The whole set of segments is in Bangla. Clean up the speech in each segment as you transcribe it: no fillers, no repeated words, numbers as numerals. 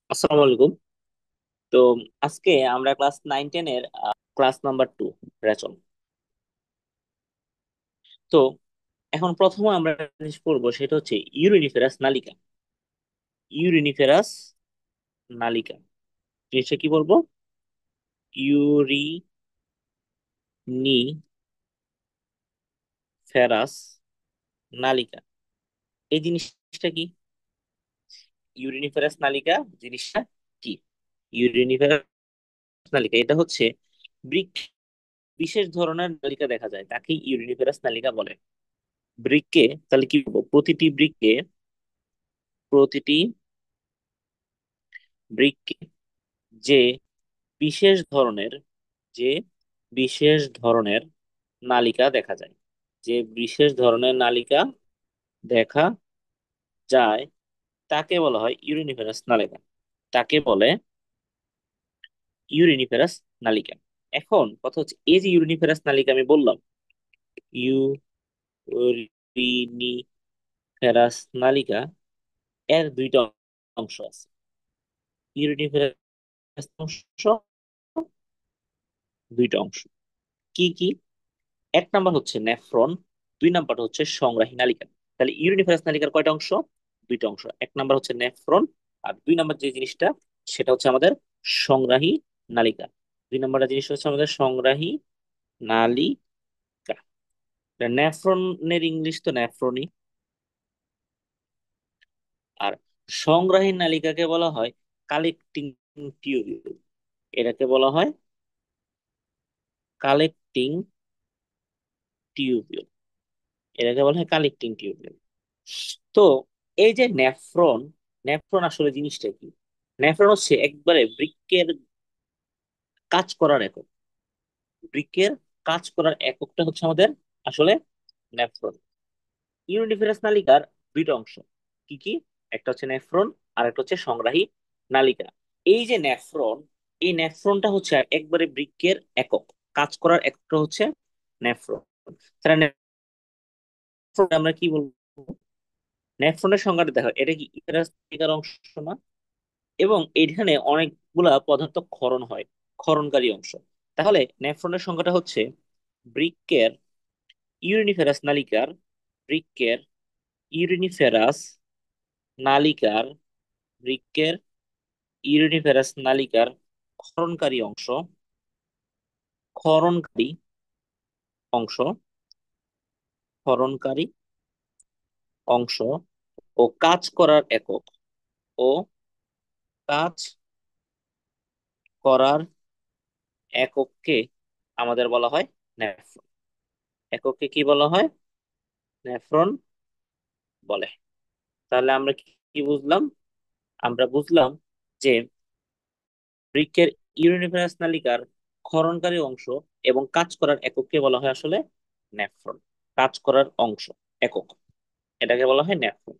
আসসালামু আলাইকুম। তো আজকে আমরা ক্লাস 9-10 এর ক্লাস নাম্বার 2 রেচন। তো এখন প্রথমে আমরা একটা জিনিস পড়বো, সেটা হচ্ছে ইউরিনিফেরাস নালিকা। ইউরিনিফেরাস নালিকা জিনিসটা কি বলবো? ইউরিনিফেরাস নালিকা এই জিনিসটা কি? ইউরিনিফেরাস নালিকা জিনিসটা কি? ইউরিনিফেরাস নালিকা এটা হচ্ছে বৃক্ক বিশেষ ধরনের নালিকা দেখা যায়, তাকে ইউরিনিফেরাস নালিকা বলে। বৃক্কে তাহলে কি বলবো? প্রতিটি বৃক্কে যে বিশেষ ধরনের যে বিশেষ ধরনের নালিকা দেখা যায়, যে বিশেষ ধরনের নালিকা দেখা যায় তাকে বলা হয় ইউরিনিফেরাস নালিকা। তাকে বলে ইউরিনিফেরাস নালিকা। এখন কথা হচ্ছে, এই যে ইউরিনিফেরাস নালিকা আমি বললাম, ইউরিনিফেরাস নালিকা এর দুইটা অংশ আছে। ইউরিনিফেরাস অংশ দুইটা অংশ কি কি? এক নাম্বার হচ্ছে নেফ্রন, দুই নাম্বার হচ্ছে সংগ্রাহী নালিকা। তাহলে ইউরিনিফেরাস নালিকার কয়টা অংশ? দুইটা অংশ। এক নাম্বার হচ্ছে নেফ্রন, আর দুই নাম্বার যে জিনিসটা সেটা হচ্ছে আমাদের সংগ্রাহী নালিকা। দুই নাম্বারটা জিনিস হচ্ছে আমাদের সংগ্রাহী নালিকা। নেফ্রনের ইংলিশ তো নেফ্রনই। আর সংগ্রাহী নালিকাকে বলা হয় কালেক্টিং টিউবিউল। এটাকে বলা হয় কালেক্টিং টিউবিউল। এটাকে বলা হয় কালেক্টিং টিউবিউল। তো এই যে নেফ্রন, নেফ্রন আসলে জিনিসটা কি? নেফ্রন হচ্ছে একবারে বৃক্কের কাজ করার একক। বৃক্কের কাজ করার এককটা হচ্ছে আমাদের আসলে নেফ্রন। ইউনিফেরাস নালিকার দুইটা অংশ কি কি? একটা হচ্ছে নেফ্রন, আর একটা হচ্ছে সংগ্রাহী নালিকা। এই যে নেফ্রন, এই নেফ্রনটা হচ্ছে একবারে বৃক্কের একক, কাজ করার এককটা হচ্ছে নেফ্রন। তাহলে নেফ্রন আমরা কি বলবো? নেফ্রনের সংজ্ঞাটা দেখো, এটা কি ইউরেটাস নালিকার অংশ না? এবং এখানে অনেকগুলা পদার্থ ক্ষরণ হয়, ক্ষরণকারী অংশ। তাহলে নেফ্রনের সংখ্যাটা হচ্ছে বৃক্কের ইউরিনিফেরাস নালিকার বৃক্কের ইউরিনিফেরাস নালিকার বৃক্কের ইউরিনিফেরাস নালিকার ক্ষরণকারী অংশ, ক্ষরণকারী অংশ, ক্ষরণকারী অংশ ও কাজ করার একক, ও কাজ করার একককে আমাদের বলা হয় নেফ্রন। একককে কি বলা হয়? নেফ্রন বলে। তাহলে আমরা কি কি বুঝলাম? আমরা বুঝলাম যে বৃক্কের ইউরিনিফেরাস নালিকার ক্ষরণকারী অংশ এবং কাজ করার একককে বলা হয় আসলে নেফ্রন। কাজ করার অংশ, একক, এটাকে বলা হয় নেফ্রন।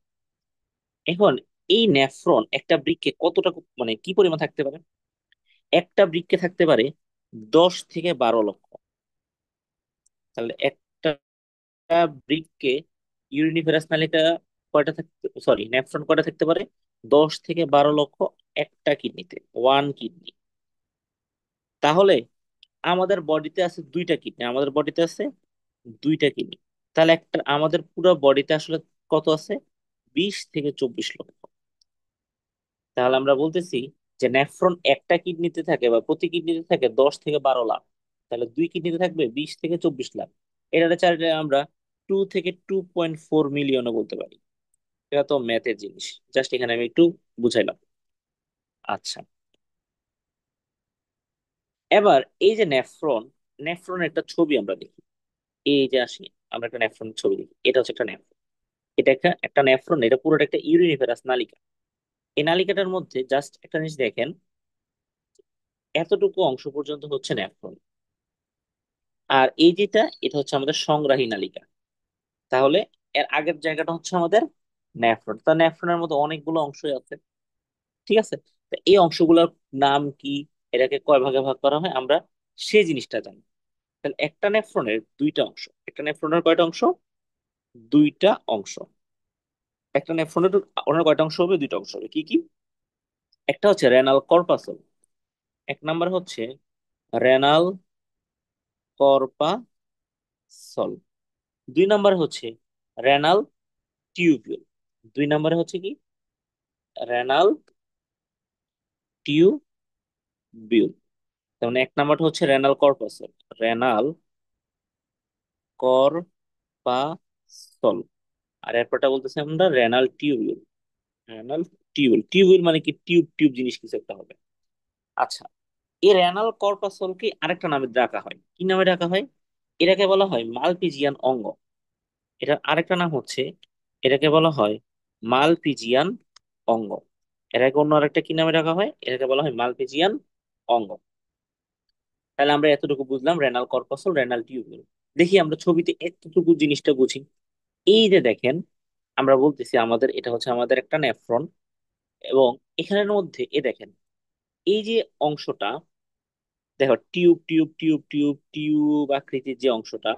এখন এই নেফ্রন একটা বৃক্কে কতটা, মানে কি পরিমাণ থাকতে পারে? একটা বৃক্কে থাকতে পারে 10 থেকে 12 লক্ষ। তাহলে একটা বৃক্কে ইউরিনিফেরাস নালিকা কয়টা থাকতে, সরি নেফ্রন কয়টা থাকতে পারে? 10 থেকে 12 লক্ষ একটা কিডনিতে, ওয়ান কিডনি। তাহলে আমাদের বডিতে আছে দুইটা কিডনি, আমাদের বডিতে আছে দুইটা কিডনি। তাহলে একটা আমাদের পুরো বডিতে আসলে কত আছে? 20 থেকে 24 লক্ষ। তাহলে আমরা বলতেছি যে নেফ্রন একটা কিডনিতে থাকে বা প্রতি কিডনিতে থাকে 10 থেকে 12 লাখ। তাহলে দুই কিডনিতে থাকবে 20 থেকে 24 লাখ। এটা চাইলে আমরা 2 থেকে 2.4 মিলিয়নও বলতে পারি। এটা তো ম্যাথের জিনিস, জাস্ট এখানে আমি একটু বুঝাইলাম। আচ্ছা, এবার এই যে নেফ্রন, নেফ্রনের একটা ছবি আমরা দেখি। এই যে আসি, আমরা একটা নেফ্রনের ছবি দেখি, এটা হচ্ছে একটা নেফ্রন। এটা একটা একটা নেফ্রন, এটা পুরোটা একটা ইউরিনিফেরাস নালিকা। এই নালিকাটার মধ্যে জাস্ট একটা জিনিস দেখেন, এতটুকু অংশ পর্যন্ত হচ্ছে নেফ্রন। আর এই যেটা, এটা হচ্ছে আমাদের সংগ্রাহী নালিকা। তাহলে এর আগের জায়গাটা হচ্ছে আমাদের নেফ্রন। তা নেফ্রনের মধ্যে অনেকগুলো অংশই আছে, ঠিক আছে? তো এই অংশগুলোর নাম কি, এটাকে কয় ভাগে ভাগ করা হয় আমরা সেই জিনিসটা জানি। তাহলে একটা নেফ্রনের দুইটা অংশ। একটা নেফ্রনের কয়টা অংশ? দুইটা অংশ। একটা নেফ্রনের ওনার কয়টা অংশ হবে? দুইটা অংশ হবে। কি কি? একটা হচ্ছে রেনাল কর্পাসল, এক নাম্বার হচ্ছে রেনাল কর্পাসল, দুই নাম্বার হচ্ছে রেনাল টিউবিউল, দুই নাম্বারে হচ্ছে কি রেনাল টিউবিউল। তার মানে এক নাম্বারটা হচ্ছে রেনাল কর্পাসল, রেনাল কর্পাসল। আর এরপরটা বলতেছি আমরা renal tubule, renal tubule. Tubule মানে কি টিউব টিউব জিনিস কিছু একটা হবে। আচ্ছা, এই রেনাল কর্পাসলকে আরেকটা নামে ডাকা হয়, কি নামে ডাকা হয়? এটাকে বলা হয় মালপিজিয়ান অঙ্গ। এটার আরেকটা নাম হচ্ছে, এটাকে বলা হয় মালপিজিয়ান অঙ্গ। এটাকে অন্য আরেকটা কি নামে ডাকা হয়? এটাকে বলা হয় মালপিজিয়ান অঙ্গ। তাহলে আমরা এতটুকু বুঝলাম রেনাল কর্পাসল, রেনাল টিউবিউল। দেখি আমরা ছবিতে এতটুকু জিনিসটা বুঝি। এই যে দেখেন, আমরা বলতেছি আমাদের এটা হচ্ছে আমাদের একটা নেফ্রন, এবং এখানের মধ্যে দেখেন এই যে অংশটা, দেখো tube tube tube tube tube আকৃতির যে অংশটা,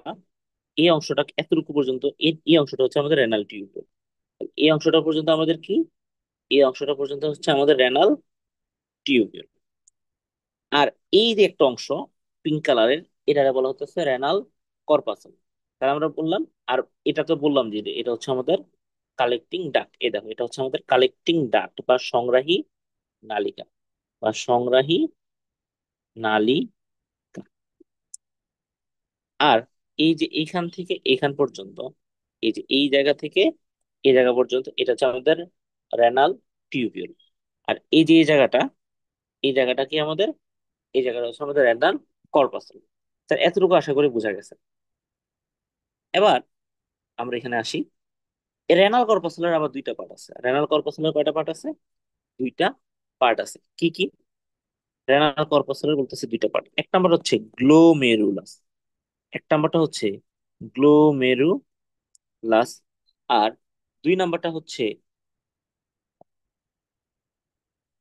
এই অংশটা এতটুকু পর্যন্ত, এই অংশটা হচ্ছে আমাদের রেনাল টিউব। এই অংশটা পর্যন্ত আমাদের কি, এই অংশটা পর্যন্ত হচ্ছে আমাদের রেনাল টিউবিউল। আর এই যে একটা অংশ পিঙ্ক কালারের, এটা বলা হচ্ছে রেনাল কর্পাসল। তাহলে আমরা বললাম, আর এটা তো বললাম যে এটা হচ্ছে আমাদের কালেক্টিং ডাক্ট। এই দেখো এটা হচ্ছে আমাদের কালেক্টিং ডাক্ট বা সংগ্রাহী নালিকা, বা সংগ্রাহী নালিকা। আর এই যে এইখান থেকে এইখান পর্যন্ত, এই যে এই জায়গা থেকে এই জায়গা পর্যন্ত, এটা হচ্ছে আমাদের রেনাল টিউবিউল। আর এই যে এই জায়গাটা, এই জায়গাটা কি আমাদের, এই জায়গাটা হচ্ছে আমাদের রেনাল কর্পাসল। স্যার এতটুকু আশা করি বোঝা গেছে। এবার আমরা এখানে আসি, রেনাল কর্পাসলের আবার দুইটা পার্ট আছে। রেনাল কর্পাসলের কয়টা পার্ট আছে? দুইটা পার্ট আছে। কি কি? রেনাল কর্পাসলের বলতেছে দুইটা পার্ট। এক নাম্বার হচ্ছে গ্লোমেরুলাস, এক নাম্বারটা হচ্ছে গ্লোমেরুলাস। আর দুই নাম্বারটা হচ্ছে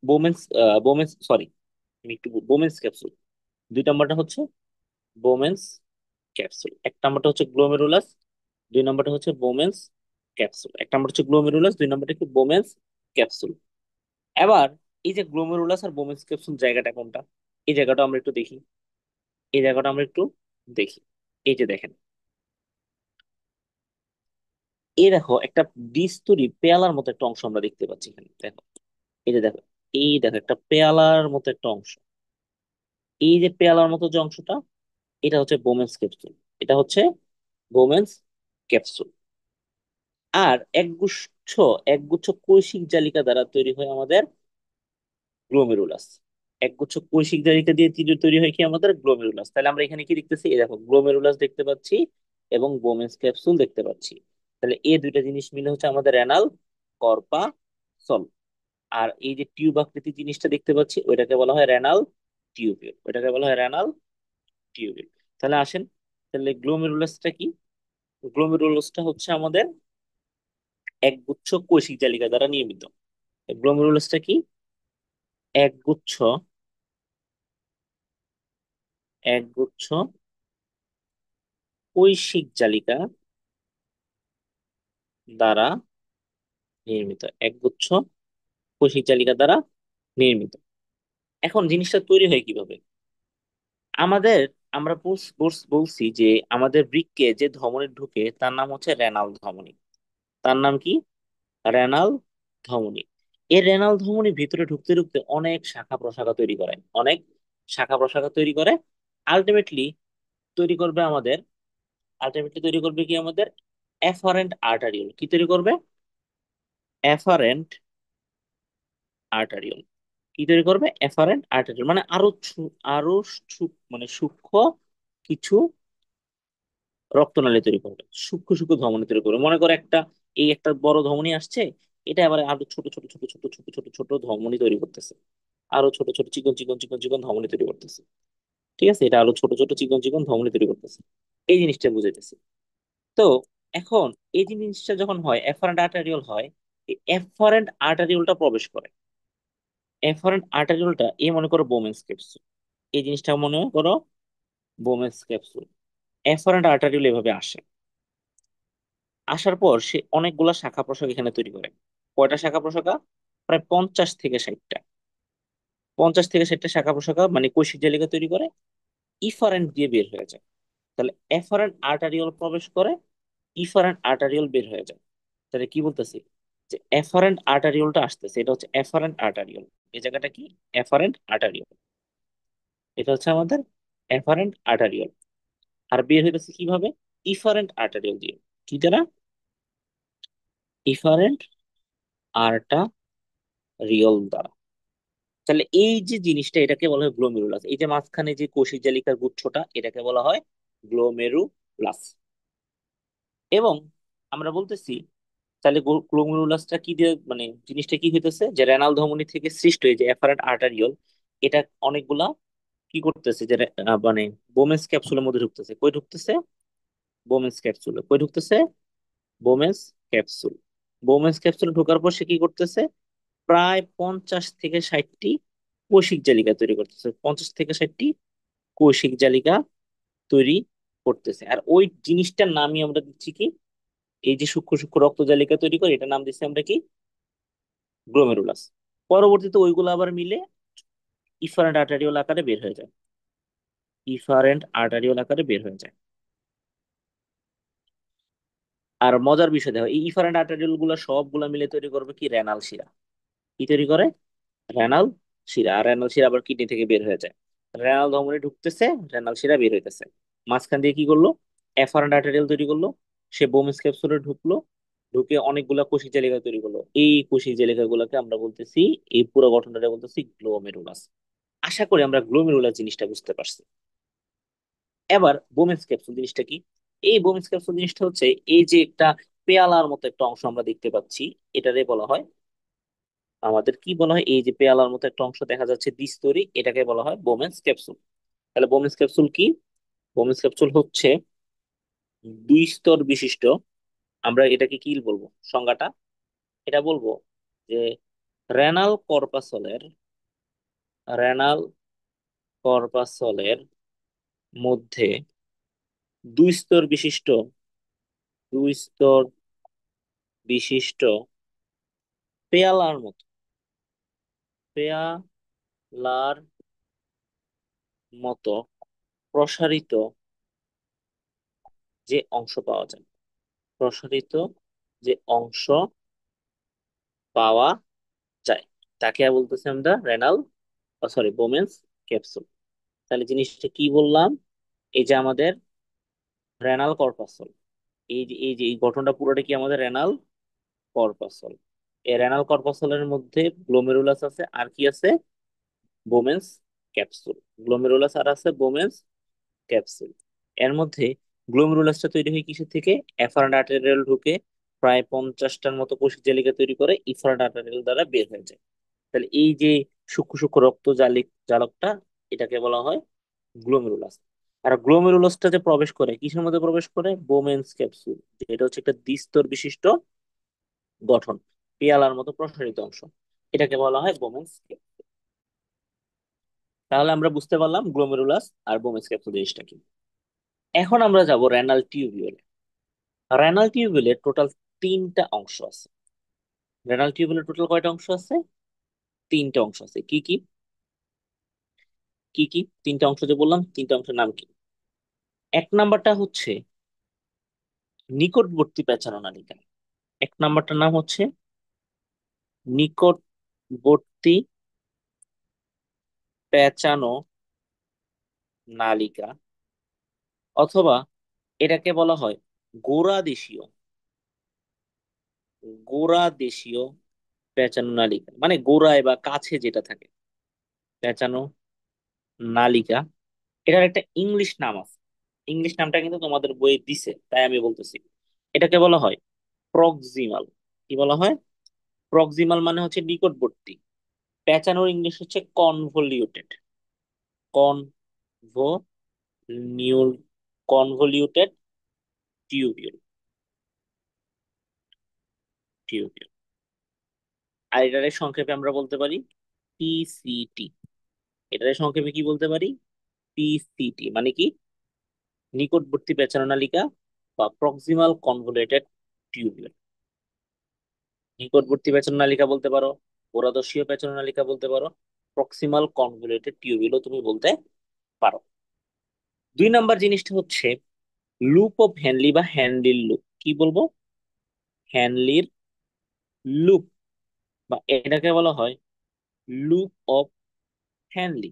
বোমেন্স, বোমেন্স সরি, আমি একটু বোমেন্স ক্যাপসুল। দুই নাম্বারটা হচ্ছে বোমেন্স ক্যাপসুল। এক নাম্বারটা হচ্ছে গ্লোমেরুলাস, দুই নাম্বারটা হচ্ছে বোমেন্স ক্যাপসুল। এক নাম্বার হচ্ছে গ্লোমেরুলাস, দুই নাম্বারটা কি বোমেন্স ক্যাপসুল। এবার এই যে গ্লোমেরুলাস আর বোমেন্স ক্যাপসুল জায়গাটা কোনটা, এই জায়গাটা আমরা একটু দেখি, এই জায়গাটা আমরা একটু দেখি। এই যে দেখেন, এই দেখো একটা দ্বিস্তরী পেয়ালার মতো একটা অংশ আমরা দেখতে পাচ্ছি এখানে, দেখো এই যে দেখো, এই দেখো একটা পেয়ালার মতো একটা অংশ। এই যে পেয়ালার মতো যে অংশটা, এটা হচ্ছে বোমেন্স ক্যাপসুল, এটা হচ্ছে বোমেন্স ক্যাপসুল। আর একগুচ্ছ কৈশিক জালিকা দ্বারা তৈরি হয় আমাদের গ্লোমেরুলাস। একগুচ্ছ কৈশিক জালিকা দিয়ে তৈরি হয় কি আমাদের গ্লোমেরুলাস। তাহলে আমরা এখানে কি দেখতেছি? এই দেখো গ্লোমেরুলাস দেখতে পাচ্ছি এবং বোমেন্স ক্যাপসুল দেখতে পাচ্ছি। তাহলে এই দুইটা জিনিস মিলে হচ্ছে আমাদের রেনাল কর্পাসল। আর এই যে টিউব আকৃতির জিনিসটা দেখতে পাচ্ছি, ওইটাকে বলা হয় রেনাল টিউবিউল, ওইটাকে বলা হয় রেনাল টিউবিউল। তাহলে আসেন, তাহলে গ্লোমেরুলাসটা কি? গ্লোমেরুলাসটা হচ্ছে আমাদের একগুচ্ছ কৈশিক জালিকা দ্বারা নির্মিত। গ্লোমেরুলাসটা কি? একগুচ্ছ, একগুচ্ছ কৈশিক জালিকা দ্বারা নির্মিত, একগুচ্ছ কৈশিক জালিকা দ্বারা নির্মিত। এখন জিনিসটা তৈরি হয় কিভাবে? আমাদের, আমরা বলছি যে আমাদের বৃক্কে যে ধমনী ঢুকে তার নাম হচ্ছে রেনাল ধমনী। তার নাম কি? রেনাল ধমনী। এই রেনাল ধমনী ভিতরে ঢুকতে ঢুকতে অনেক শাখা প্রশাখা তৈরি করে, অনেক শাখা প্রশাখা তৈরি করে। আলটিমেটলি তৈরি করবে আমাদের, আলটিমেটলি তৈরি করবে কি আমাদের এফারেন্ট আর্টারিওল। কি তৈরি করবে? Efferent arteriole. কি তৈরি করবে? এফারেন্ট আর্টারিওল মানে আরো মানে সূক্ষ্ম কিছু রক্তনালী তৈরি করবে, সূক্ষ্ম সূক্ষ্ম ধমনী তৈরি করবে। মনে করে একটা, এই একটা বড় ধমনী আসছে, এটা আবার আরো ছোট ছোট ছোট ছোট ছোট ছোট ছোট ধমনী তৈরি করতেছে, আরো ছোট ছোট চিকন চিকন চিকন চিকন ধমনী তৈরি করতেছে। ঠিক আছে, এটা আরো ছোট ছোট চিকন চিকন ধমনী তৈরি করতেছে। এই জিনিসটা বুঝাইতেছে। তো এখন এই জিনিসটা যখন হয়, এফারেন্ট আর্টারিওল হয়, এই এফারেন্ট আর্টারিওলটা প্রবেশ করে। এফারেন্ট আর্টারিওলটা মনে করো বোমেন্স ক্যাপসুল, এই জিনিসটা মনে করো বোমেন্স ক্যাপসুল। এফারেন্ট আর্টারিওল এভাবে আসে, আসার পর সে অনেকগুলা শাখা প্রশাখা এখানে তৈরি করে। কয়টা শাখা প্রশাখা? প্রায় 50 থেকে 60টা। 50 থেকে 60টা শাখা প্রশাখা মানে কোষিক জালিকা তৈরি করে, ইফারেন্ট দিয়ে বের হয়ে যায়। তাহলে এফারেন্ট আর্টারিওল প্রবেশ করে, ইফারেন্ট আর্টারিওল বের হয়ে যায়। তাহলে কি বলতেছি, যে এফারেন্ট আর্টারিওলটা আসতেছে, এটা হচ্ছে এফারেন্ট আর্টারিওল। এই জায়গাটা কি? Efferent arteriole. এটা হচ্ছে আমাদের এফারেন্ট আর্টারিওল। আর বের হইতেছে কিভাবে? ইফারেন্ট আর্টারিওল দিয়ে। কি দ্বারা? ইফারেন্ট আর্টারিওল দ্বারা। তাহলে এই যে জিনিসটা, এটাকে বলা হয় গ্লোমেরুলাস। এই যে মাঝখানে যে কোষিক জালিকার গুচ্ছটা, এটাকে বলা হয় গ্লোমেরুলাস। এবং আমরা বলতেছি, তাহলে গ্লোমেরুলাসটা কি দিয়ে, মানে জিনিসটা কি হইতেছে, যে রেনাল ধমনী থেকে সৃষ্ট এই যে এফারেন্ট আর্টারিওল, এটা অনেকগুলা কি করতেছে, যে মানে বোমেন্স ক্যাপসুলের মধ্যে ঢুকতেছে। কই ঢুকতেছে? বোমেন্স ক্যাপসুলে। কই ঢুকতেছে? Bowman's capsule. বোমেন্স ক্যাপসুলে ঢোকার পর সে কি করতেছে? প্রায় 50 থেকে 60টি কৌশিক জালিকা তৈরি করতেছে। 50 থেকে 60টি কৌশিক জালিকা তৈরি করতেছে। আর ওই জিনিসটার নামই আমরা দিচ্ছি কি, এই যে সূক্ষ্ম সূক্ষ্ম রক্ত জালিকা তৈরি করে, এটা নাম দিচ্ছি আমরা কি? গ্লোমেরুলাস। পরবর্তীতে ওইগুলো আবার মিলে ইফারেন্ট আর্টারিওল আকারে বের হয়ে যায়। ইফারেন্ট আর্টারিওল আকারে বের হয়ে যায়। আর মজার বিষয় দেখো, এই ইফারেন্ট আর্টারিওল গুলো সবগুলা মিলে তৈরি করবে কি? রেনাল শিরা। কি তৈরি করে? রেনাল শিরা। আর রেনাল শিরা আবার কিডনি থেকে বের হয়ে যায়। রেনাল ধমনী ঢুকতেছে, রেনাল শিরা বের হইতেছে। মাঝখান দিয়ে কি করলো? এফারেন্ট আর্টারিয়াল তৈরি করলো। সে বোমেন্স ক্যাপসুলে ঢুকলো, ঢুকে অনেকগুলা কোষিক জালিকা তৈরি করলো। এই কোষিক জালিকা গুলাকে আমরা বলতেছি, এই পুরো গঠনটা বলতেছি গ্লোমেরুলাস। আশা করি আমরা গ্লোমেরুলাস জিনিসটা বুঝতে পারছি। এবার বোমেন্স ক্যাপসুল জিনিসটা কি? এই বোমেন্স ক্যাপসুল জিনিসটা হচ্ছে, এই যে একটা পেয়ালার মতো একটা অংশ আমরা দেখতে পাচ্ছি, এটারে বলা হয়, আমাদের কি বলা হয়, এই যে পেয়ালার মতো একটা অংশ দেখা যাচ্ছে দ্বিস্তরী, এটাকে বলা হয় বোমেন্স ক্যাপসুল। তাহলে বোমেন্স ক্যাপসুল কি? বোমেন্স ক্যাপসুল হচ্ছে 2 স্তর বিশিষ্ট, আমরা এটাকে কি বলবো সংজ্ঞাটা? এটা বলবো যে রেনাল কর্পাসলের, রেনাল কর্পাসলের মধ্যে 2 স্তর বিশিষ্ট, 2 স্তর বিশিষ্ট পেয়ালার মতো, পেয়ালার মতো প্রসারিত যে অংশ পাওয়া যায়, প্রসারিত যে অংশ পাওয়া যায়, তাকে আর বলতেছি আমরা রেনাল, সরি বোমেন্স ক্যাপসুল। তাহলে জিনিসটা কি বললাম, এই যে আমাদের রেনাল কর্পাসল, এই যে এই গঠনটা পুরোটা কি আমাদের রেনাল কর্পাসল। এই রেনাল কর্পাসলের মধ্যে গ্লোমেরুলাস আছে, আর কি আছে? Bowman's capsule. গ্লোমেরুলাস আর আছে বোমেন্স ক্যাপসুল। এর মধ্যে গ্লোমেরুলাসটা তৈরি হয় কিসের থেকে? এফারেন্ট আর্টেরিয়াল ঢুকে প্রায় 50টার মতো কোষিক জালিকা তৈরি করে, ইফারেন্ট আর্টেরিয়াল দ্বারা বের হয়ে যায়। তাহলে এই যে সূক্ষ্ম সূক্ষ্ম রক্ত জালকটা, এটাকে বলা হয় গ্লোমেরুলাস। আর গ্লোমেরুলাসটা যে প্রবেশ করে কিসের মধ্যে প্রবেশ করে? Bowman's capsule. এটা হচ্ছে একটা দ্বিস্তর বিশিষ্ট গঠন, পেয়ালার মতো প্রসারিত অংশ, এটাকে বলা হয় বোমেন্স ক্যাপসুল। তাহলে আমরা বুঝতে পারলাম গ্লোমেরুলাস আর বোমেন্স ক্যাপসুল জিনিসটা কি। এখন আমরা যাব রেনাল টিউবিউলে। রেনাল টিউবিউলের টোটাল 3টা অংশ আছে। রেনাল টিউবিউলের টোটাল কয়টা অংশ আছে? 3টা অংশ আছে। কি কি? কি কি 3টা অংশ যে বললাম, 3টা অংশের নাম কি? এক নাম্বারটা হচ্ছে নিকটবর্তী পেঁচানো নালিকা। এক নাম্বারটার নাম হচ্ছে নিকটবর্তী পেঁচানো নালিকা, অথবা এটাকে বলা হয় গোড়া দেশীয়, গোড়া দেশীয় পেঁচানো নালিকা, মানে গোড়ায় বা কাছে যেটা থাকে পেঁচানো নালিকা। এটার একটা ইংলিশ নাম আছে। ইংলিশ নামটা কিন্তু তোমাদের বইয়ে দিছে, তাই আমি বলতেছি। এটাকে বলা হয় প্রক্সিমাল। কি বলা হয়? প্রক্সিমাল মানে হচ্ছে নিকটবর্তী। পেঁচানোর ইংলিশ হচ্ছে convoluted. Convolu convoluted tubule, tubule. আর এটার সংক্ষেপে আমরা বলতে পারি পিসিটি। এটার সংক্ষেপে কি বলতে পারি? পিসিটি মানে কি? নিকটবর্তী পেঁচানো নালিকা বা প্রক্সিমাল কনভলিউটেড টিউবিউল। নিকটবর্তী পেঁচানো নালিকা বলতে পারো, গোড়াদর্শীয় পেঁচানো নালিকা বলতে পারো, প্রক্সিমাল কনভলিউটেড টিউবিলও তুমি বলতে পারো। 2 নাম্বার জিনিসটা হচ্ছে লুপ অফ হ্যানলি বা হ্যানলির লুপ। কি বলবো? হ্যানলির লুপ, বা এটাকে বলা হয় লুপ অফ হ্যানলি।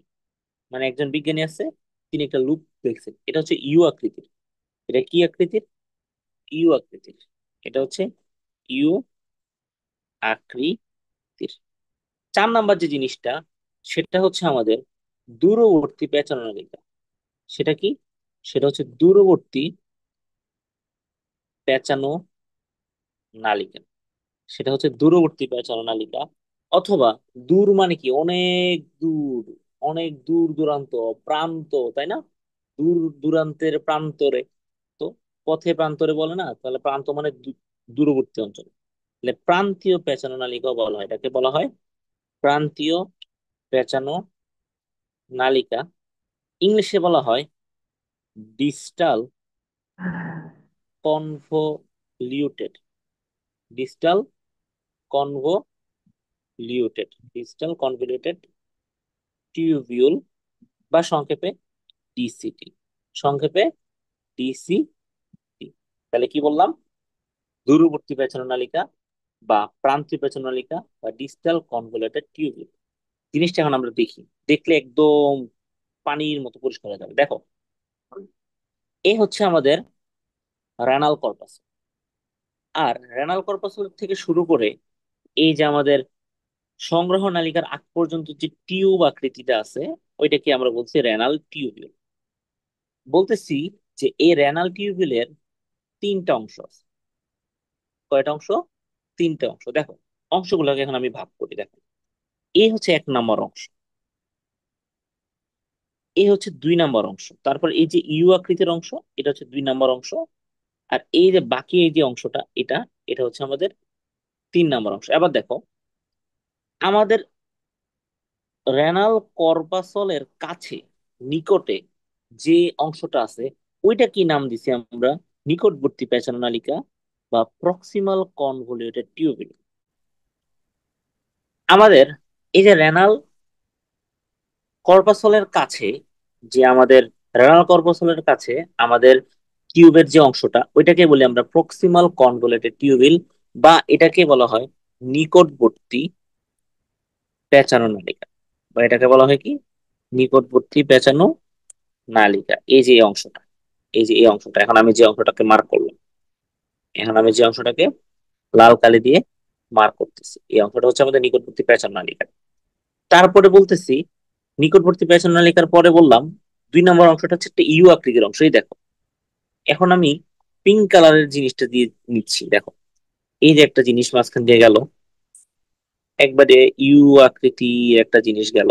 মানে একজন বিজ্ঞানী আছে, তিনি একটা লুপ দেখছেন, এটা হচ্ছে ইউ আকৃতির। এটা কি আকৃতির? ইউ আকৃতির। এটা হচ্ছে ইউ আকৃতির। 4 নাম্বার যে জিনিসটা, সেটা হচ্ছে আমাদের দূরবর্তী পেঁচানো নালিকা। সেটা কি? সেটা হচ্ছে দূরবর্তী পেঁচানো নালিকা। সেটা হচ্ছে দূরবর্তী পেঁচানো নালিকা। অথবা দূর মানে কি? অনেক দূর, অনেক দূর দূরান্ত, প্রান্ত, তাই না? দূর দূরান্তের প্রান্তরে। তো পথে প্রান্তরে বলে না, তাহলে প্রান্ত মানে দূরবর্তী অঞ্চল। তাহলে প্রান্তীয় পেঁচানো নালিকাও বলা হয়। এটাকে বলা হয় প্রান্তীয় পেঁচানো নালিকা। ইংলিশে বলা হয় distal convoluted. Distal convoluted. Distal convoluted tubule, বা সংক্ষেপে ডিসিটি। সংক্ষেপে ডিসিটি। তাহলে কি বললাম? দূরবর্তী পেঁচানো নালিকা, বা প্রান্তীয় পেঁচানো নালিকা, বা ডিস্টাল কনভলিউটেড টিউবিউল। জিনিসটা এখন আমরা দেখি, দেখলে একদম পানির মতো পরিষ্কার হয়ে যাবে। দেখো, এই হচ্ছে আমাদের রেনাল কর্পাস। আর রেনাল কর্পাস থেকে শুরু করে এই যে আমাদের সংগ্রহ নালিকার আগ পর্যন্ত যে টিউব আকৃতিটা আছে, ওইটাকে আমরা বলছি রেনাল টিউবিউল। বলতেছি যে এই রেনাল টিউবিউলের 3টা অংশ আছে। কয়টা অংশ? 3টে অংশ। দেখো, অংশগুলোকে এখন আমি ভাগ করি। দেখো, এই হচ্ছে 1 নম্বর অংশ, এই হচ্ছে 2 নম্বর অংশ, তারপর এই যে ইউ আকৃতির অংশ, এটা হচ্ছে 2 নম্বর অংশ। আর এই যে বাকি এই যে অংশটা, এটা এটা হচ্ছে আমাদের 3 নম্বর অংশ। এবার দেখো, আমাদের রেনাল কর্পাসলের কাছে, নিকটে যে অংশটা আছে, ওইটা কি নাম দিছি আমরা? নিকটবর্তী পেঁচানো নালিকা, বা প্রক্সিমাল কনভলিউটেড টিউবিল। আমাদের এই যে রেনাল কর্পাসলের কাছে, যে আমাদের রেনাল কর্পাসলের কাছে আমাদের টিউবের যে অংশটা, ওইটাকে বলি আমরা প্রক্সিমাল কনভলিউটেড টিউবিল, বা এটাকে বলা হয় নিকটবর্তী পেঁচানো নালিকা। বা এটাকে বলা হয় কি? নিকটবর্তী পেঁচানো নালিকা। এই যে এই অংশটা, এই যে এই অংশটা, এখন আমি যে অংশটাকে মার্ক করলাম, এখন আমি যে অংশটাকে লাল কালি দিয়ে মার্ক করতেছি, এই অংশটা হচ্ছে আমাদের নিকটবর্তী পেঁচানো নালিকা। তারপরে বলতেছি, নিকটবর্তী পেঁচানো নালিকার পরে বললাম 2 নম্বর অংশটা হচ্ছে একটা ইউ আকৃতির অংশ। এই দেখো, এখন আমি পিঙ্ক কালারের জিনিসটা দিয়ে নিচ্ছি। দেখো, এই যে একটা জিনিস মাঝখান দিয়ে গেল, একবারে ইউ আকৃতি একটা জিনিস গেল,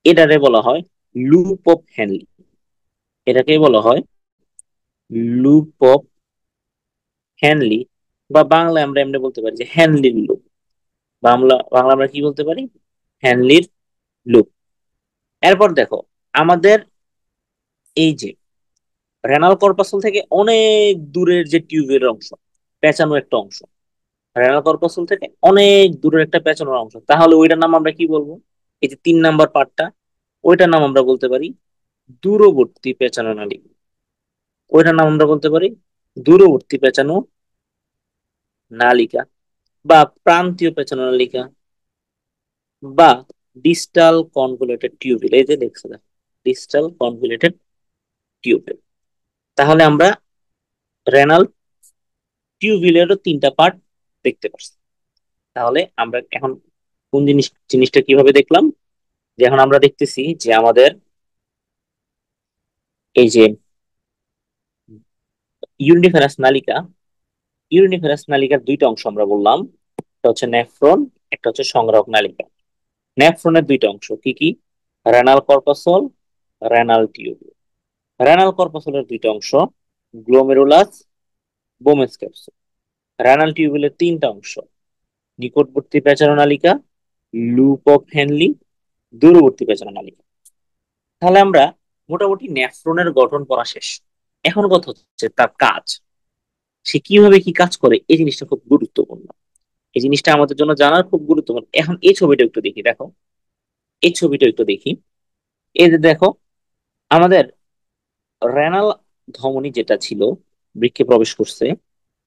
এটারে বলা হয় লুপ অফ হ্যানলি। এটাকে বলা হয় লুপ অফ হ্যানলি, বা বাংলায় আমরা এমনি বলতে পারি যে হ্যানলির লুপ। বাংলা বাংলা আমরা কি বলতে পারি? হ্যানলির লুপ। এরপর দেখো, আমাদের এই যে রেনাল কর্পাসল থেকে অনেক দূরের যে টিউবের অংশ, পেঁচানো একটা অংশ, রেনাল কর্পাসল থেকে অনেক দূরের একটা পেঁচানোর অংশ, তাহলে ওইটার নাম আমরা কি বলবো? এই যে 3 নম্বর পার্টটা, ওইটার নাম আমরা বলতে পারি দূরবর্তী পেঁচানো নালী। ওইটার নাম আমরা বলতে পারি দূরবর্তী পেঁচানো নালিকা, বা প্রান্তীয় পেঁচানো নালিকা, বা ডিস্টাল কনভলিউটেড টিউবিল। এই যে দেখছো, ডিস্টাল কনভলিউটেড টিউবিল। তাহলে আমরা রেনাল টিউবিলেরও 3টা পার্ট দেখতে পাচ্ছি। তাহলে আমরা এখন কোন জিনিসটা কিভাবে দেখলাম? যে এখন আমরা দেখতেছি যে আমাদের এই যে ইউরিনিফেরাস নালিকা, ইউরিনিফেরাস নালিকার 2টা অংশ আমরা বললাম। একটা হচ্ছে নেফ্রন, একটা হচ্ছে সংগ্রাহক নালিকা। নেফ্রনের 2টা অংশ কি কি? Renal corpuscle, renal tubule. Renal কর্পাসলের 2টা অংশ গ্লোমেরুলাস, বোমেস ক্যাপসুল। রেনাল টিউবিলের 3টা অংশ নিকটবর্তী পেঁচানো নালিকা, লুপ অফ হেনলি, দূরবর্তী পেঁচানো নালিকা। তাহলে আমরা মোটামুটি নেফ্রনের গঠন পড়া শেষ। এখন কথা হচ্ছে তার কাজ, সে কিভাবে কি কাজ করে, এই জিনিসটা খুব গুরুত্বপূর্ণ। এই জিনিসটা আমাদের জন্য জানার খুব গুরুত্বপূর্ণ। এখন এই ছবিটা একটু দেখি। দেখো, এই ছবিটা একটু দেখি। এই যে দেখো, আমাদের রেনাল ধমনী যেটা ছিল বৃক্কে প্রবেশ করছে,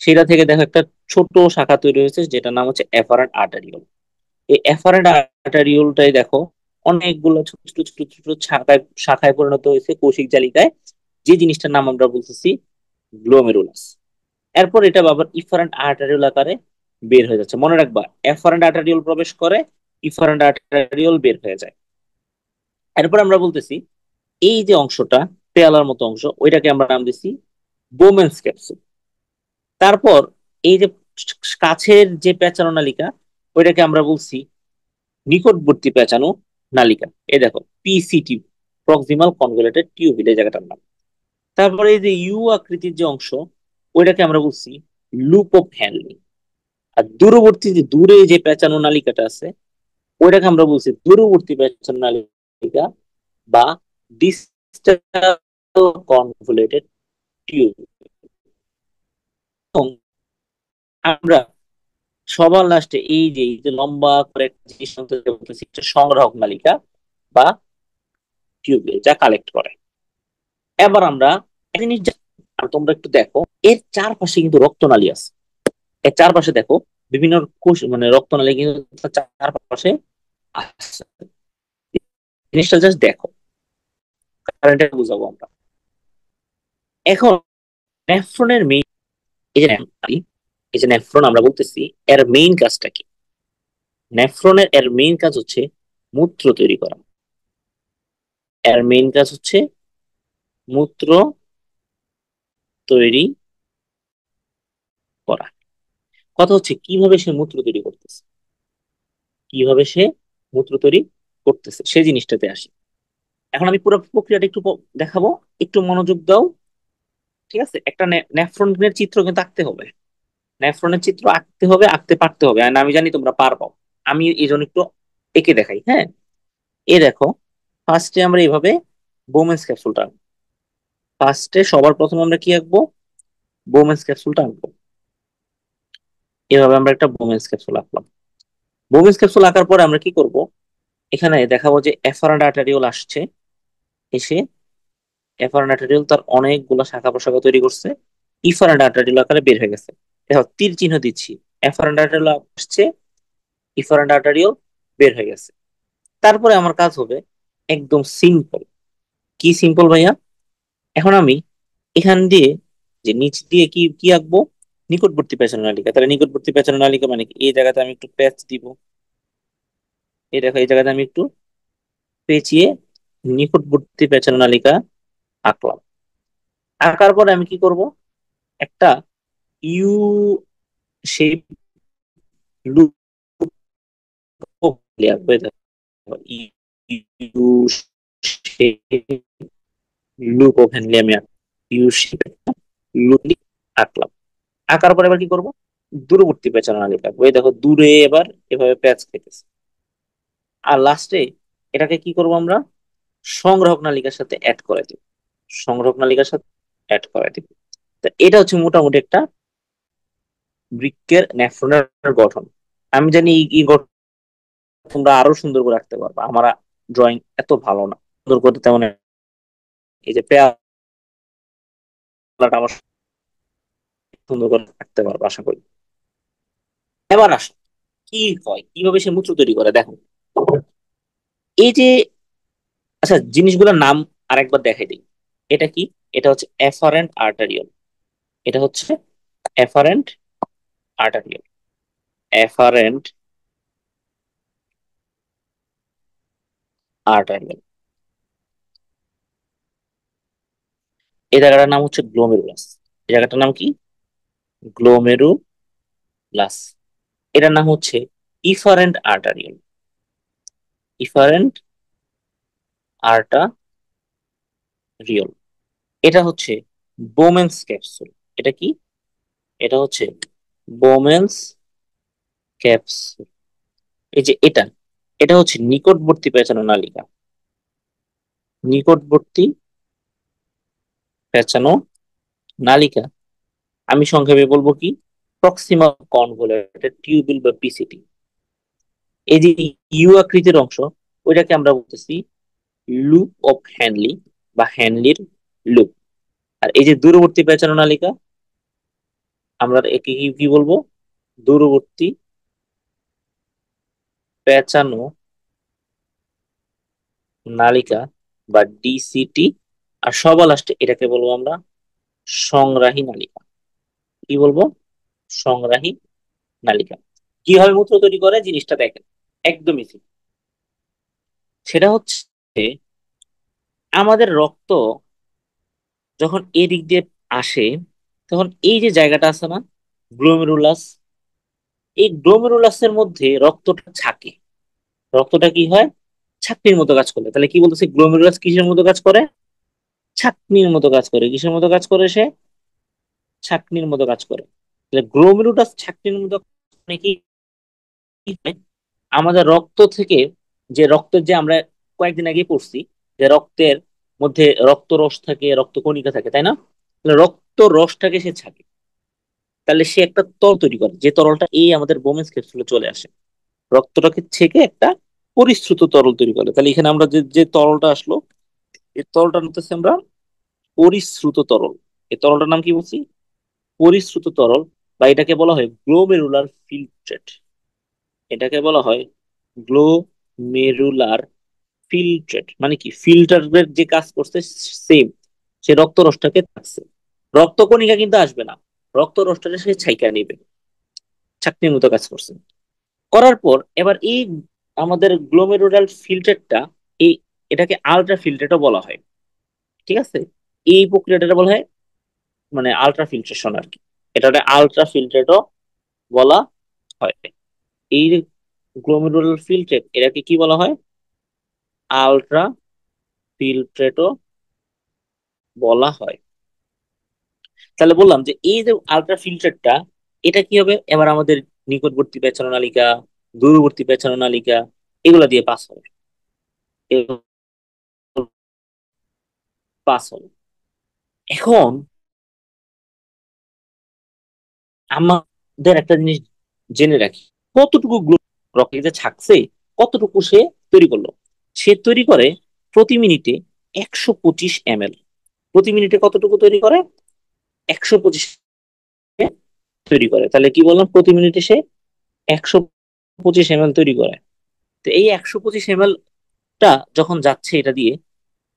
সেটা থেকে দেখো একটা ছোট শাখা তৈরি হয়েছে যেটার নাম হচ্ছে এফারেন্ট আর্টারিওল। এই এফারেন্ট আর্টারিওলটাই দেখো অনেকগুলো ছোট ছোট ছোট ছোট শাখায় শাখায় পরিণত হয়েছে কৌশিক জালিকায়, যে জিনিসটার নাম আমরা বলতেছি গ্লোমেরুলাস। এরপর এটা আবার ইফারেন্ট আর্টারিওল আকারে বের হয়ে যাচ্ছে। মনে রাখবা, এফারেন্ট আর্টারিওল প্রবেশ করে, ইফারেন্ট আর্টারিওল বের হয়ে যায়। এরপর আমরা বলতেছি এই যে অংশটা পেয়ালার মতো অংশ, ওইটাকে আমরা নাম দিছি বোমেন্স ক্যাপসুল। তারপর এই যে কাছের যে পেঁচানো নালিকা, ওইটাকে আমরা বলছি নিকটবর্তী পেঁচানো নালিকা। এই দেখো পিসিটি, প্রক্সিমাল কনভলিউটেড টিউবিল, এই জায়গাটার নাম। তারপরে এই যে ইউ আকৃতির যে অংশ, ওইটাকে আমরা বলছি লুপ অফ হ্যানলি। আর দূরবর্তী যে দূরে যে পেঁচানো নালিকাটা আছে, ওইটাকে আমরা বলছি দূরবর্তী পেঁচানো নালিকা বা ডিস্টাল কনভলিউটেড টিউব। আমরা সবার লাস্টে এই যে লম্বা করে একটা জিনিস অন্তত বলতেছি, একটা সংগ্রাহক নালিকা বা টিউবে যা কালেক্ট করে। এবার আমরা একটা জিনিস আর তোমরা একটু দেখো, এর চারপাশে কিন্তু রক্তনালী আছে। এর চারপাশে দেখো বিভিন্ন কোষ, মানে রক্তনালী কিন্তু তার চারপাশে আছে। জিনিসটা জাস্ট দেখো, কারেন্টে বুঝাবো আমরা এখন। নেফ্রনের মেইন, এই যে এই যে নেফ্রন আমরা বলতেছি, এর মেইন কাজটা কি? নেফ্রনের এর মেইন কাজ হচ্ছে মূত্র তৈরি করা। এর মেইন কাজ হচ্ছে মূত্র তৈরি করা। কথা হচ্ছে কিভাবে সে মূত্র তৈরি করতেছে, কিভাবে সে মূত্র তৈরি করতেছে সেই জিনিসটাতে আসি। এখন আমি পুরো প্রক্রিয়াটা একটু দেখাবো, একটু মনোযোগ দাও। ঠিক আছে, একটা নেফ্রনের চিত্র কিন্তু আঁকতে হবে। নেফ্রনের চিত্র আঁকতে হবে, আঁকতে পারতে হবে, আর আমি জানি তোমরা পারবো। আমি এই জন্য একটু এঁকে দেখাই, হ্যাঁ। এ দেখো, ফার্স্টে আমরা এইভাবে বোমেন্স ক্যাপসুলটা আঁকবো। ফার্স্টে সবার প্রথম আমরা কি আঁকবো? বোমেন্স ক্যাপসুলটা আঁকবো। এভাবে আমরা একটা বোমেন্স ক্যাপসুল আঁকলাম। বোমেন্স ক্যাপসুল আঁকার পরে আমরা কি করব? এখানে দেখাবো যে এফারেন্ট আর্টারিওল আসছে, এসে এফারেন্ট আর্টারিওল তার অনেকগুলো শাখা প্রশাখা তৈরি করছে, ইফারেন্ট আর্টারিওল আকারে বের হয়ে গেছে। দেখো তীর চিহ্ন দিচ্ছি, এফারেন্ট আর্টারিওল আসছে, ইফারেন্ট আর্টারিওল বের হয়ে গেছে। তারপরে আমার কাজ হবে একদম সিম্পল। কি সিম্পল ভাইয়া? এখন আমি এখান দিয়ে যে নিচ দিয়ে কি কি আঁকবো? নিকটবর্তী পেঁচানো নালিকা। তাহলে নিকটবর্তী পেঁচানো নালিকা মানে কি? এই জায়গাতে আমি একটু প্যাচ দিব। এই দেখো, এই জায়গাতে আমি একটু পেঁচিয়ে নিকটবর্তী পেঁচানো নালিকা আঁকলাম। আঁকার পরে আমি কি করব? একটা ইউ শেপ লুপ আঁকবো। এই দেখো, ইউ শেপ লুপ ওখানে আমি ইউ শেপ লুপ আঁকলাম। আঁকার পরে এবার কি করব? দূরবর্তী পেঁচানো নালিকা আঁকবো। এই দেখো দূরে এবার এভাবে প্যাচ খেতেছে। আর লাস্টে এটাকে কি করব আমরা? সংগ্রাহক নালিকার সাথে অ্যাড করে দিব। সংগ্রাহক নালিকার সাথে অ্যাড করে দিব। তো এটা হচ্ছে মোটামুটি একটা বৃক্কের নেফ্রনের গঠন। আমি জানি এই গঠন তোমরা আরো সুন্দর করে রাখতে পারবে, আমার ড্রয়িং এত ভালো না, সুন্দর করতে তেমন। এই যে পেয়ালাটা আমার সুন্দর করে রাখতে পারবো আশা করি। এবার আসো, কি হয়, কিভাবে সে মূত্র তৈরি করে দেখো। এই যে, আচ্ছা জিনিসগুলোর নাম আরেকবার দেখাই দিই। এটা কি? এটা হচ্ছে এফারেন্ট আর্টারিওল। এটা হচ্ছে এফারেন্ট আর্টারিওল। Efferent arteriole. এই জায়গাটার নাম হচ্ছে গ্লোমেরুলাস। এই জায়গাটার নাম কি? গ্লোমেরুলাস। এটার নাম হচ্ছে ইফারেন্ট আর্টারিওল। Efferent arteriole. এটা হচ্ছে বোমেন্স ক্যাপসুল। এটা কি? এটা হচ্ছে বোমেন্স ক্যাপসুল। এই যে এটা, এটা হচ্ছে নিকটবর্তী পেঁচানো নালিকা। নিকটবর্তী পেঁচানো নালিকা আমি সংক্ষেপে বলবো কি? প্রক্সিমাল কনভলিউটেড টিউবিল বা পিসিটি। এই যে ইউ আকৃতির অংশ, ওইটাকে আমরা বলতেছি লুপ অফ হ্যানলি বা হ্যানলির লুপ। আর এই যে দূরবর্তী পেঁচানো নালিকা, আমরা একে কি কি বলবো? দূরবর্তী পেঁচানো নালিকা বা ডিসিটি। আর সবার লাস্টে এটাকে বলবো আমরা সংগ্রাহী নালিকা। কি বলবো? সংগ্রাহী নালিকা। কিভাবে মূত্র তৈরি করে জিনিসটা দেখেন, একদমই simple। সেটা হচ্ছে আমাদের রক্ত যখন এদিক দিয়ে আসে, তখন এই যে জায়গাটা আছে না, গ্লোমেরুলাস, এই গ্লোমেরুলাসের মধ্যে রক্তটা থাকে। রক্তটা কি হয়? ছাকনির মতো কাজ করে। তাহলে কি বলতেছে, গ্লোমেরুলাস কিসের মতো কাজ করে? ছাকনির মতো কাজ করে। কিসের মতো কাজ করে সে? ছাকনির মতো কাজ করে। তাহলে গ্লোমেরুলাস ছাকনির মতো মানে কি হয়? আমাদের রক্ত থেকে, যে রক্তের যে আমরা কয়েকদিন আগে পড়ছি যে রক্তের মধ্যে রক্তরস থাকে, রক্তকণিকা থাকে, তাই না? তাহলে রক্ত রসটাকে সে ছাকে। তাহলে সে একটা তরল তৈরি করে, যে তরলটা এই আমাদের বোমেন্স ক্যাপসুলে চলে আসে। রক্তটাকে ছেঁকে একটা পরিশ্রুত তরল তৈরি করে। তাহলে এখানে আমরা যে যে তরলটা আসলো, এই তরলটা নিতেছি আমরা পরিশ্রুত তরল। এই তরলটার নাম কি বলছি? পরিশ্রুত তরল। বা এটাকে বলা হয় গ্লোমেরুলার ফিল্ট্রেট। এটাকে বলা হয় গ্লোমেরুলার ফিল্ট্রেট। মানে কি, ফিল্টারের যে কাজ করছে সেম, সে রক্তরসটাকে থাকছে। রক্তকণিকা কিন্তু আসবে না, রক্তরসটাকে সে ছাইকা নিবে। চাকনির মতো কাজ করছে। করার পর এবার এই আমাদের গ্লোমেরুলার ফিল্টারটা, এই এটাকে আলট্রা ফিল্টারও বলা হয়। ঠিক আছে? এই প্রক্রিয়াটা বলা হয় মানে আলট্রা ফিল্ট্রেশন আর কি। এটা আলট্রা ফিল্ট্রেটও বলা হয়। এই গ্লোমেরুলার ফিল্ট্রেট, এটাকে কি বলা হয়? আলট্রা ফিল্ট্রেটও বলা হয়। তাহলে বললাম যে এই যে আলট্রা ফিল্টারটা, এটা কি হবে এবার আমাদের নিকটবর্তী পেঁচানো নালিকা, দূরবর্তী পেঁচানো নালিকা, এগুলা দিয়ে পাস হবে। এগুলো পাস হবে। এখন আমাদের একটা জিনিস জেনে রাখি, কতটুকু রকেটে ছাকছে, কতটুকু সে তৈরি করলো। সে তৈরি করে প্রতি মিনিটে 125 ml। প্রতি মিনিটে কতটুকু তৈরি করে? 125 তৈরি করে। তাহলে কি বললাম, প্রতি মিনিটে সে 125 ml তৈরি করে। তো এই 125 ml টা যখন যাচ্ছে এটা দিয়ে,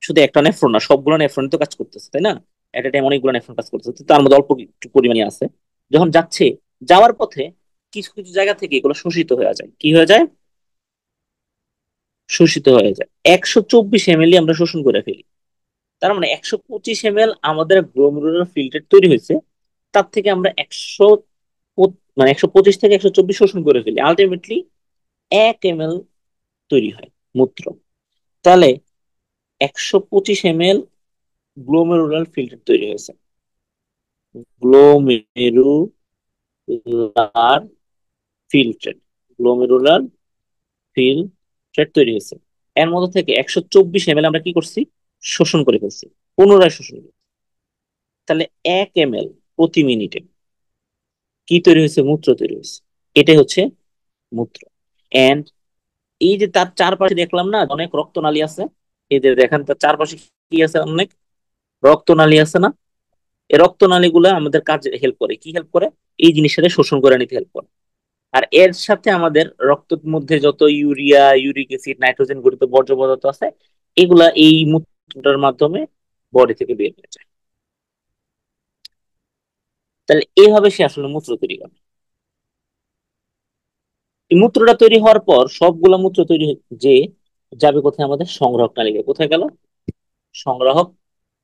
শুধু একটা নেফ্রন না, সবগুলো নেফ্রন তো কাজ করতেছে, তাই না? একটা টাইম অনেকগুলো নেফ্রন কাজ করতেছে, তো তার মধ্যে অল্প একটু পরিমাণে আছে। যখন যাচ্ছে, যাওয়ার পথে কিছু কিছু জায়গা থেকে এগুলো শোষিত হয়ে যায়। কি হয়ে যায়? শোষিত হয়ে যায়। 124 ml আমরা শোষণ করে ফেলি। তার মানে 125 ml আমাদের গ্লোমেরুলার ফিল্টার তৈরি হয়েছে, তার থেকে আমরা মানে 125 থেকে 124 শোষণ করে ফেলি। আলটিমেটলি 1 ml তৈরি হয় মূত্র। তাহলে 125 ml গ্লোমেরুলার ফিল্টার তৈরি হয়েছে। গ্লোমেরুলার ফিল্ট্রেট, গ্লোমেরুলার ফিল্ট্রেট তৈরি হয়েছে। এর মধ্যে থেকে 124 ml আমরা কি করছি? শোষণ করে ফেলছি, পুনরায় শোষণ করছি। তাহলে 1 ml প্রতি মিনিটে কি তৈরি হয়েছে? মূত্র তৈরি হয়েছে। এটাই হচ্ছে মূত্র। এন্ড এই যে তার চারপাশে দেখলাম না অনেক রক্তনালী আছে, এই যে দেখেন তার চারপাশে কি আছে? অনেক রক্তনালী আছে না? এই রক্তনালী গুলা আমাদের কাজে হেল্প করে। কি হেল্প করে? এই জিনিসটা শোষণ করে নিতে হেল্প করে। আর এর সাথে আমাদের রক্তের মধ্যে যত ইউরিয়া, ইউরিক অ্যাসিড, নাইট্রোজেন গঠিত বর্জ্য পদার্থ আছে, এগুলা এই মূত্রটার মাধ্যমে বডি থেকে বের হয়ে যায়। তাহলে এইভাবে সে আসলে মূত্র তৈরি করে। এই মূত্রটা তৈরি হওয়ার পর সবগুলা মূত্র তৈরি যে যাবে কোথায়? আমাদের সংগ্রহক নালিকা। কোথায় গেল? সংগ্রাহক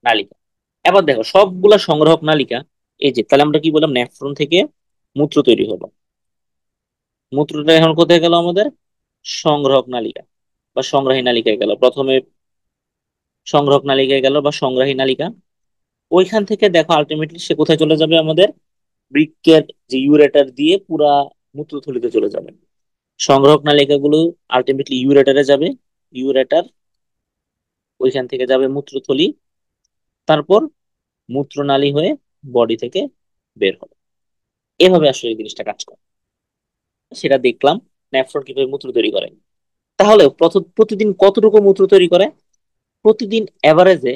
নালিকা। এবার দেখো সবগুলা সংগ্রাহক নালিকা, এই যে তাহলে আমরা কি বললাম, নেফ্রন থেকে মূত্র তৈরি হলো। মূত্রটা এখন কোথায় গেল? আমাদের সংগ্রাহক নালিকা বা সংগ্রাহী নালিকায় গেল। প্রথমে সংগ্রাহক নালিকায় গেল বা সংগ্রাহী নালিকা। ওইখান থেকে দেখো আলটিমেটলি সে কোথায় চলে যাবে? আমাদের বৃক্কের যে ইউরেটার দিয়ে পুরা মূত্রথলিতে চলে যাবে। সংগ্রাহক নালিকাগুলো আলটিমেটলি ইউরেটারে যাবে। ইউরেটার, ওইখান থেকে যাবে মূত্রথলি, তারপর মূত্রনালী হয়ে বডি থেকে বের হবে। এভাবে আসলে এই জিনিসটা কাজ করে। সেটা দেখলাম নেফ্রন কিভাবে মূত্র তৈরি করে। তাহলে প্রতিদিন কতটুকু মূত্র তৈরি করে? প্রতিদিন এভারেজে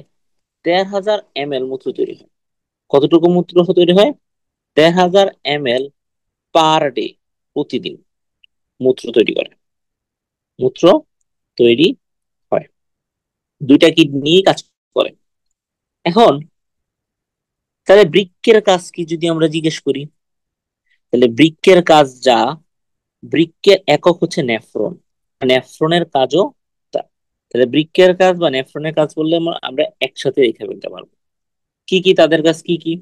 ১,৫০০ ml মূত্র তৈরি হয়। কতটুকু মূত্র তৈরি হয়? ১,৫০০ ml পার ডে, প্রতিদিন মূত্র তৈরি করে, মূত্র তৈরি হয়। দুইটা কিডনি কাজ করে। এখন তাহলে বৃক্কের কাজ কি যদি আমরা জিজ্ঞেস করি, তাহলে বৃক্কের কাজ যা, বৃক্কের একক হচ্ছে নেফ্রন। নেফ্রনের কাজও তা। তাহলে বৃক্কের কাজ বা নেফ্রনের কাজ বললে আমরা একসাথে রেখে ফেলতে পারবো। কি কি তাদের কাজ কি কি?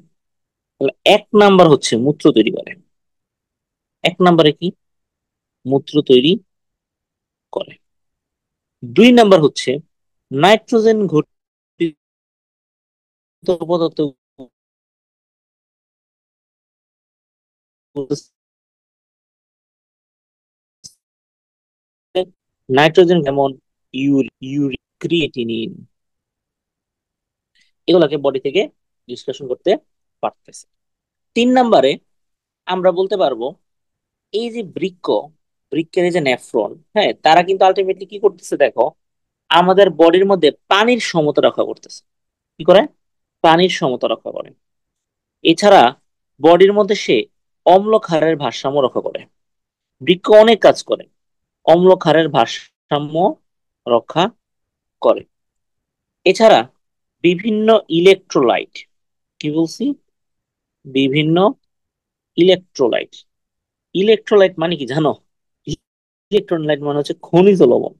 তাহলে এক নাম্বার হচ্ছে মূত্র তৈরি করে। এক নাম্বারে কি? মূত্র তৈরি করে। দুই নাম্বার হচ্ছে নাইট্রোজেন ঘটিত পদার্থ, নাইট্রোজেন যেমন ইউরিক, ক্রিয়েটিনিন, এগুলাকে বডি থেকে নিষ্কাশন করতে পারতেছে। তিন নাম্বারে আমরা বলতে পারবো এই যে বৃক্ক, বৃক্কের এই যে নেফ্রন, হ্যাঁ, তারা কিন্তু আলটিমেটলি কি করতেছে দেখো, আমাদের বডির মধ্যে পানির সমতা রক্ষা করতেছে। কি করে? পানির সমতা রক্ষা করে। এছাড়া বডির মধ্যে সে অম্ল ক্ষারের ভারসাম্য রক্ষা করে। বৃক্ক অনেক কাজ করে, অম্ল ক্ষারের ভারসাম্য রক্ষা করে। এছাড়া বিভিন্ন ইলেকট্রোলাইট, কি বলছি, বিভিন্ন ইলেকট্রোলাইট, ইলেকট্রোলাইট মানে কি জানো? ইলেকট্রোলাইট মানে হচ্ছে খনিজ লবণ,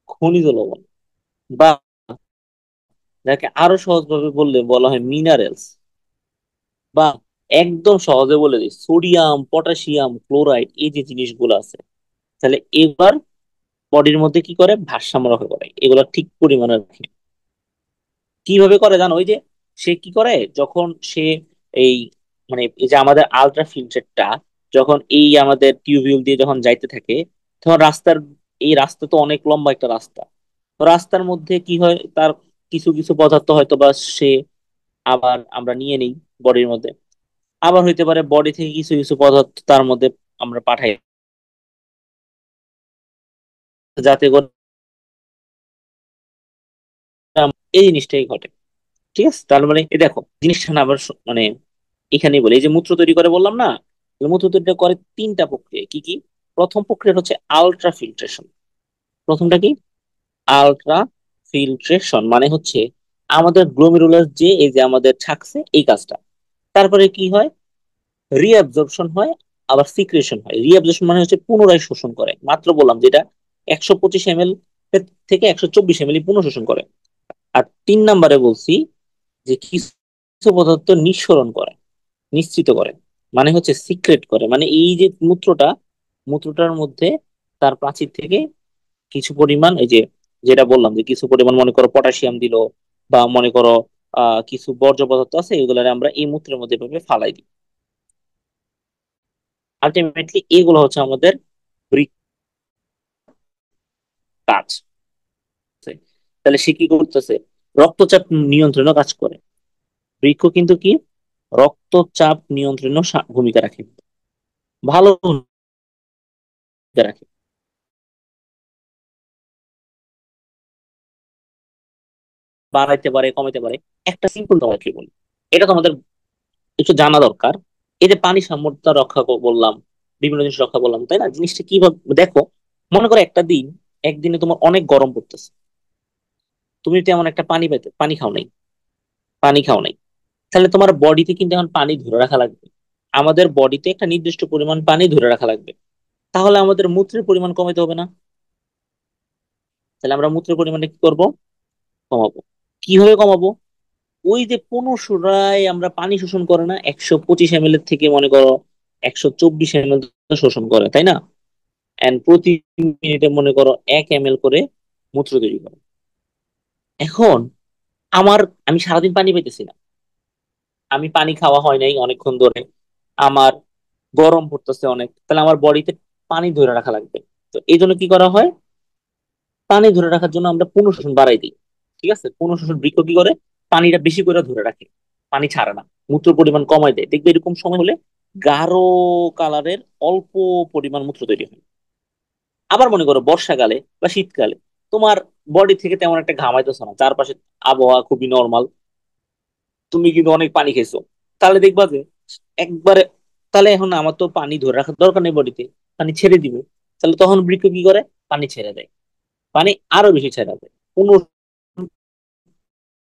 খনিজ লবণ, বা যাকে আরো সহজভাবে বললে বলা হয় মিনারেলস, বা একদম সহজে বলে দিই সোডিয়াম, পটাশিয়াম, ক্লোরাইড, এই যে জিনিসগুলো আছে। তাহলে এবার বডির মধ্যে কি করে? ভারসাম্য রক্ষা করে, এগুলো ঠিক পরিমাণে রাখে। কিভাবে করে জানো? ওই যে সে কি করে, যখন সে এই মানে এই যে আমাদের আলট্রা ফিল্টারটা যখন এই আমাদের টিউবিউল দিয়ে যখন যাইতে থাকে, তখন রাস্তার, এই রাস্তা তো অনেক লম্বা একটা রাস্তা, তো রাস্তার মধ্যে কি হয়, তার কিছু কিছু পদার্থ হয়তো বা সে আবার আমরা নিয়ে নিই বডির মধ্যে, আবার হইতে পারে বডি থেকে কিছু কিছু পদার্থ তার মধ্যে আমরা পাঠাই, যাতে করে এই জিনিসটাই ঘটে। ঠিক আছে, তার মানে এই দেখো জিনিসটা না আবার মানে এখানেই বলি, এই যে মূত্র তৈরি করে বললাম না, এই মূত্র তৈরি করে তিনটা প্রক্রিয়া। কি কি? প্রথম প্রক্রিয়া হচ্ছে আলট্রা ফিল্ট্রেশন। প্রথমটা কি? আলট্রা ফিল্ট্রেশন মানে হচ্ছে আমাদের গ্লোমেরুলার যে এই যে আমাদের থাকছে এই কাজটা। তারপরে কি হয়? রিঅ্যাবজর্পশন হয়, আবার সিক্রেশন হয়। রিঅ্যাবজর্পশন মানে হচ্ছে পুনরায় শোষণ করে, মাত্র বললাম যেটা ১২৫ ml থেকে ১২৪ ml পুনঃ শোষণ করে। আর তিন নাম্বারে বলছি যে কিছু পদার্থ নিঃসরণ করে, নিশ্চিত করে, মানে হচ্ছে সিক্রেট করে, মানে এই যে মূত্রটা, মূত্রটার মধ্যে তার প্রাচীর থেকে কিছু পরিমাণ, এই যে যেটা বললাম যে কিছু পরিমাণ মনে করো পটাশিয়াম দিল, বা মনে করো কিছু বর্জ্য পদার্থ আছে, এগুলো আমরা এই মূত্রের মধ্যে এভাবে ফালাই দিই। আলটিমেটলি এগুলো হচ্ছে আমাদের বৃক্ক কাজ। তাহলে সে কি করতেছে? রক্তচাপ নিয়ন্ত্রণও কাজ করে। বৃক্ক কিন্তু কি, রক্তচাপ নিয়ন্ত্রণও ভূমিকা রাখে, ভালো ভূমিকা রাখে। বাড়াইতে পারে, কমাইতে পারে। একটা সিম্পল তোমাকে বলি, এটা তো আমাদের একটু জানা দরকার। এই যে পানি সামর্থ্য রক্ষা বললাম, বিভিন্ন জিনিস রক্ষা বললাম, তাই না? জিনিসটা কিভাবে দেখো, মনে করো একটা দিন, একদিনে তোমার অনেক গরম পড়তেছে, তুমি তেমন একটা পানি খাও নাই, পানি খাও নাই, তাহলে তোমার বডিতে কিন্তু এখন পানি ধরে রাখা লাগবে। আমাদের বডিতে একটা নির্দিষ্ট পরিমাণ পানি ধরে রাখা লাগবে। তাহলে আমাদের মূত্রের পরিমাণ কমাতে হবে না? তাহলে আমরা মূত্রের পরিমাণটা কি করবো? কমাবো। কিভাবে কমাবো? ওই যে পুনঃপুরায় আমরা পানি শোষণ করে না, ১২৫ ml এর থেকে মনে করো ১২৪ ml শোষণ করে, তাই না? এন্ড প্রতি মিনিটে মনে করো ১ ml করে মূত্র তৈরি করে। এখন আমার, আমি সারাদিন পানি পাইতেছি না, আমি পানি খাওয়া হয় নাই অনেকক্ষণ ধরে, আমার গরম পড়তেছে অনেক, তাহলে আমার বডিতে পানি ধরে রাখা লাগবে। তো এই জন্য কি করা হয়? পানি ধরে রাখার জন্য আমরা পুনঃশোষণ বাড়াই দিই। ঠিক আছে, পুনঃশোষণ বৃক্ক কি করে? পানিটা বেশি করে ধরে রাখে, পানি ছাড়ে না, মূত্র পরিমাণ কমায় দেয়। দেখবে এরকম সময় হলে গাঢ় কালারের অল্প পরিমাণ মূত্র তৈরি হয়। আবার মনে করো বর্ষাকালে বা শীতকালে তোমার বডি থেকে তেমন একটা ঘামাইতেছো না, চারপাশে আবহাওয়া খুবই নর্মাল, তুমি কিন্তু অনেক পানি খেয়েছো, তাহলে দেখবা যে একবারে, তাহলে এখন আমার তো পানি ধরে রাখার দরকার নেই বডিতে, পানি ছেড়ে দিব। তাহলে তখন বৃক্ক কি করে, পানি ছেড়ে দেয়, পানি আরো বেশি ছেড়ে দেয়, কোনো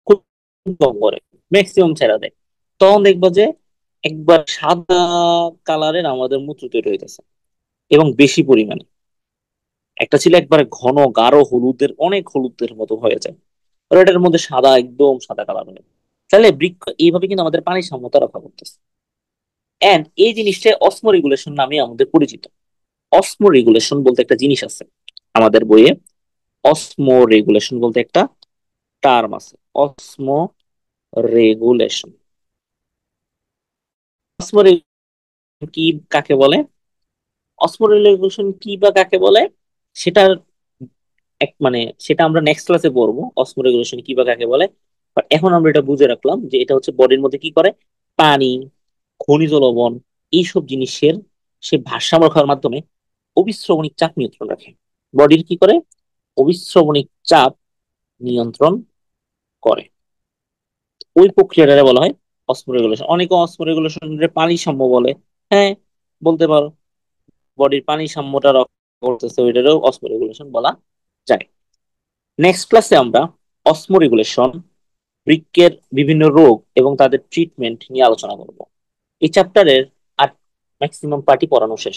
খুব কম করে, ম্যাক্সিমাম ছেড়ে দেয়। তখন দেখবা যে একবার সাদা কালারের আমাদের মূত্র তৈরি হইতেছে, এবং বেশি পরিমাণে। একটা ছিল একবারে ঘন গাঢ় হলুদের, অনেক হলুদের মতো হয়ে যায়, আর এটার মধ্যে সাদা, একদম সাদা কালার হয়। তাহলে বৃক্ক এইভাবে কিন্তু আমাদের পানির সাম্যতা রক্ষা করতেছে। এন্ড এই জিনিসটা অসমো রেগুলেশন নামে আমাদের পরিচিত। অসমো রেগুলেশন বলতে একটা জিনিস আছে আমাদের বইয়ে, অসমো রেগুলেশন বলতে একটা টার্ম আছে, অসমো রেগুলেশন। অসমো কি, কাকে বলে, অসমো রেগুলেশন কি বা কাকে বলে, সেটার এক মানে সেটা আমরা নেক্সট ক্লাসে পড়বো, অসমো রেগুলেশন কি বা কাকে বলে। বাট এখন আমরা এটা বুঝে রাখলাম যে এটা হচ্ছে বডির মধ্যে কি করে, পানি, খনিজ লবণ, এইসব জিনিসের সে ভারসাম্য রক্ষার মাধ্যমে অবিশ্রবণিক চাপ নিয়ন্ত্রণ রাখে। বডির কি করে, অবিশ্রবণিক চাপ নিয়ন্ত্রণ করে। ওই প্রক্রিয়াটারে বলা হয় অসমো রেগুলেশন। অনেকে অসমো রেগুলেশন পানি সাম্য বলে, হ্যাঁ বলতে পারো, বডির পানি সাম্যটা রক্ষা করতেছে, ওইটারও অসমো রেগুলেশন বলা যায়। নেক্সট ক্লাসে আমরা অসমো রেগুলেশন, বৃক্কের বিভিন্ন রোগ এবং তাদের ট্রিটমেন্ট নিয়ে আলোচনা করব। এই চ্যাপ্টারের আর ম্যাক্সিমাম পার্টি পড়ানো শেষ।